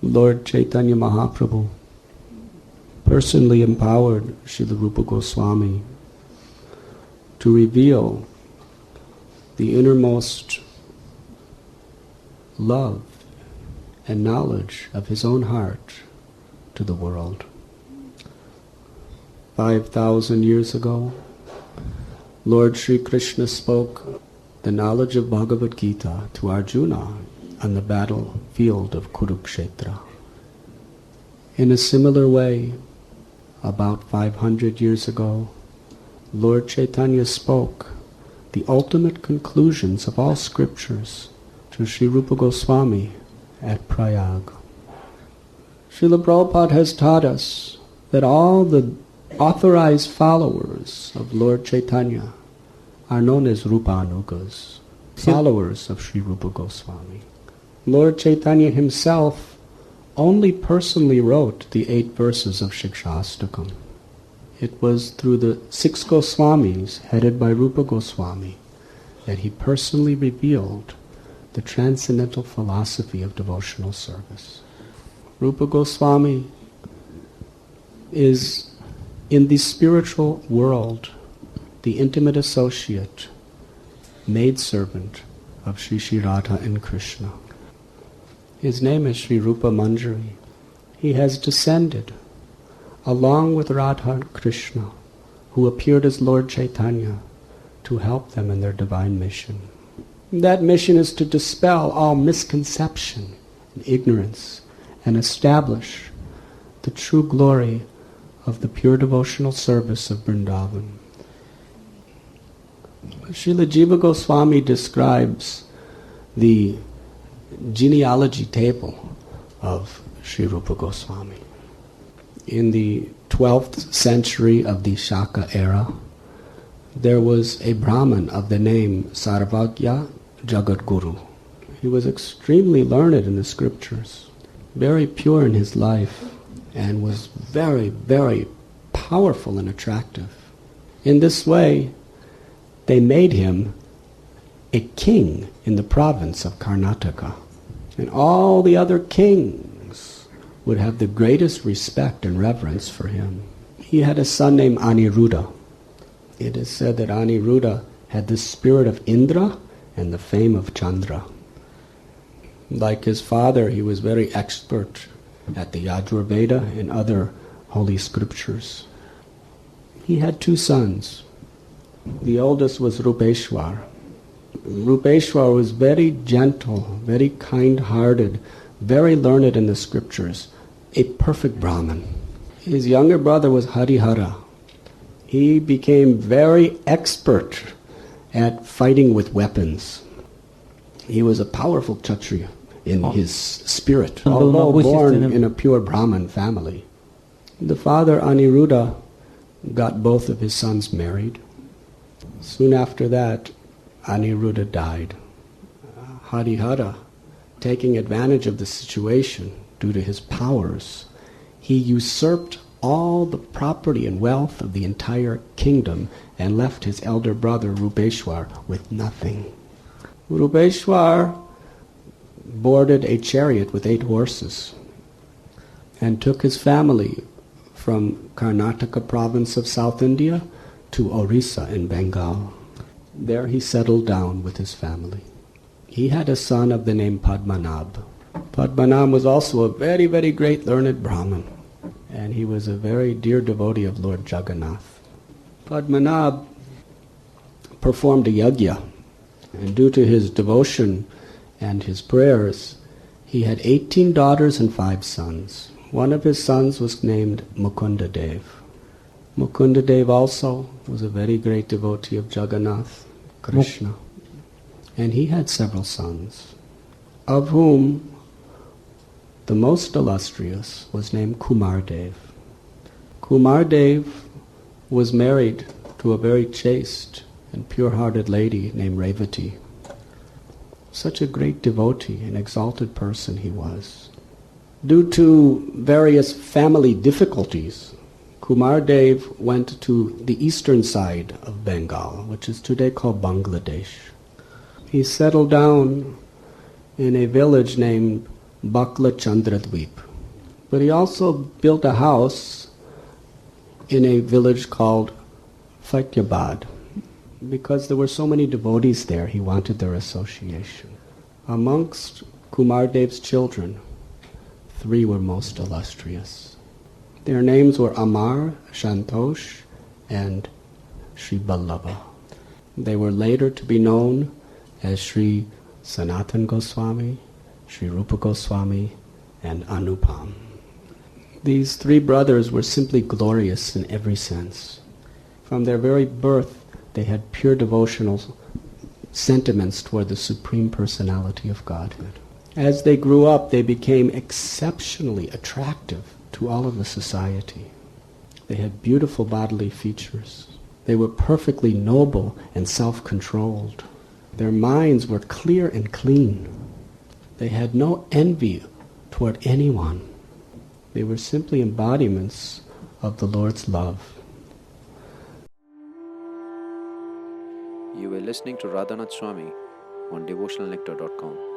Lord Chaitanya Mahaprabhu personally empowered Srila Rupa Goswami to reveal the innermost love and knowledge of his own heart to the world. 5,000 years ago, Lord Sri Krishna spoke the knowledge of Bhagavad Gita to Arjuna on the battlefield of Kurukshetra. In a similar way, about 500 years ago, Lord Chaitanya spoke the ultimate conclusions of all scriptures to Sri Rupa Goswami at Prayag. Srila Prabhupada has taught us that all the authorized followers of Lord Chaitanya are known as Rupanugas, followers of Sri Rupa Goswami. Lord Chaitanya himself only personally wrote the 8 verses of Shikashtakam. It was through the 6 Goswamis, headed by Rupa Goswami, that he personally revealed the transcendental philosophy of devotional service. Rupa Goswami is, in the spiritual world, the intimate associate, maid-servant of Sri Radha and Krishna. His name is Sri Rupa Manjari. He has descended along with Radha and Krishna, who appeared as Lord Chaitanya, to help them in their divine mission. That mission is to dispel all misconception and ignorance and establish the true glory of the pure devotional service of Vrindavana. Srila Jiva Goswami describes the genealogy table of Sri Rupa Goswami. In the 12th century of the Shaka era, there was a Brahmin of the name Sarvagya Jagadguru. He was extremely learned in the scriptures, very pure in his life, and was very, very powerful and attractive. In this way, they made him a king in the province of Karnataka. And all the other kings would have the greatest respect and reverence for him. He had a son named Aniruddha. It is said that Aniruddha had the spirit of Indra and the fame of Chandra. Like his father, he was very expert at the Yajurveda and other holy scriptures. He had 2 sons. The oldest was Rupeshwar. Rupeshwar was very gentle, very kind-hearted, very learned in the scriptures, a perfect Brahmin. His younger brother was Harihara. He became very expert at fighting with weapons. He was a powerful Kshatriya in his spirit, although born in a pure Brahmin family. The father, Aniruddha, got both of his sons married. Soon after that, Aniruddha died. Harihara, taking advantage of the situation due to his powers, he usurped all the property and wealth of the entire kingdom and left his elder brother Rupeshwar with nothing. Rupeshwar boarded a chariot with 8 horses and took his family from Karnataka province of South India to Orissa in Bengal. There he settled down with his family. He had a son of the name Padmanabh. Padmanabh was also a very, very great learned Brahmin, and he was a very dear devotee of Lord Jagannath. Padmanabh performed a yajna, and due to his devotion and his prayers, he had 18 daughters and 5 sons. One of his sons was named Mukundadev. Mukundadev also was a very great devotee of Jagannath, Krishna. And he had several sons, of whom the most illustrious was named Kumardev. Kumardev was married to a very chaste and pure-hearted lady named Revati. Such a great devotee and exalted person he was. Due to various family difficulties, Kumardev went to the eastern side of Bengal, which is today called Bangladesh. He settled down in a village named Bakla Chandradweep. But he also built a house in a village called Faityabad. Because there were so many devotees there, he wanted their association. Amongst Kumardev's children, 3 were most illustrious. Their names were Amar, Shantosh, and Sri Vallabha. They were later to be known as Sri Sanatan Goswami, Sri Rupa Goswami, and Anupam. These 3 brothers were simply glorious in every sense. From their very birth, they had pure devotional sentiments toward the Supreme Personality of Godhead. As they grew up, they became exceptionally attractive to all of the society. They had beautiful bodily features. They were perfectly noble and self-controlled. Their minds were clear and clean. They had no envy toward anyone. They were simply embodiments of the Lord's love. You were listening to Radhanath Swami on devotionalnectar.com.